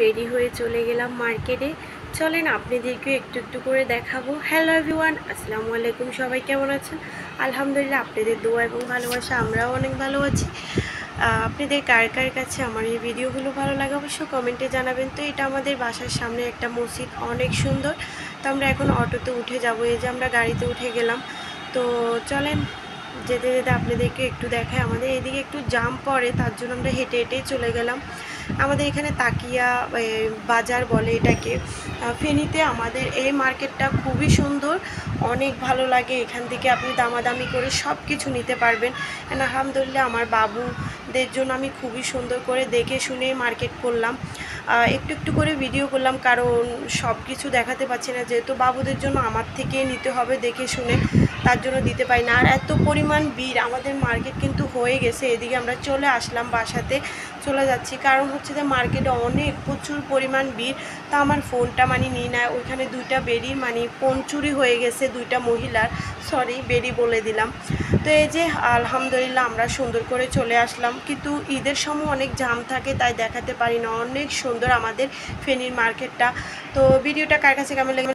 Ready হয়ে চলে গেলাম মার্কেটে। চলেন আপনাদেরকে একটু একটু করে দেখাবো। হ্যালো এভরিওয়ান, আসসালামু আলাইকুম। সবাই কেমন আছেন? আলহামদুলিল্লাহ, আপনাদের দোয়া এবং ভালোবাসা আমরাও অনেক ভালো আছি। আপনাদের কার কার কাছে আমার এই ভিডিওগুলো ভালো লাগে অবশ্যই কমেন্টে জানাবেন। তো এটা আমাদের বাসার সামনে একটা মসজিদ, অনেক সুন্দর। তো আমরা এখন অটোতে উঠে যাবো। এই যে আমরা গাড়িতে উঠে গেলাম। তো চলেন যেতে যেতে আপনাদেরকে একটু দেখায়। আমাদের এদিকে একটু জাম পড়ে, তার জন্য আমরা হেঁটে হেঁটেই চলে গেলাম। আমাদের এখানে তাকিয়া বাজার বলে এটাকে। ফেনীতে আমাদের এই মার্কেটটা খুবই সুন্দর, অনেক ভালো লাগে। এখান থেকে আপনি দামাদামি করে সব কিছু নিতে পারবেন। আলহামদুলিল্লাহ, আমার বাবুদের জন্য আমি খুবই সুন্দর করে দেখে শুনে মার্কেট করলাম। একটু একটু করে ভিডিও করলাম, কারণ সব কিছু দেখাতে পারছি না, যেহেতু বাবুদের জন্য আমার থেকে নিতে হবে দেখে শুনে, তার জন্য দিতে পারি না। আর এত পরিমাণ ভিড়, আমাদের মার্কেট কিন্তু হয়ে গেছে। এদিকে আমরা চলে আসলাম, বাসাতে চলে যাচ্ছি, কারণ হচ্ছে যে মার্কেটে অনেক প্রচুর পরিমাণ ভিড়। তা আমার ফোনটা নিয়ে নেয়, ওইখানে দুইটা বেরির ফোন চুরি হয়ে গেছে, দুইটা মহিলার, সরি বেরি বলে দিলাম। তো এই যে আলহামদুলিল্লাহ আমরা সুন্দর করে চলে আসলাম, কিন্তু ঈদের সময় অনেক জাম থাকে, তাই দেখাতে পারি না। অনেক সুন্দর আমাদের ফেনীর মার্কেটটা। তো ভিডিওটা কার কাছে কেমন লাগে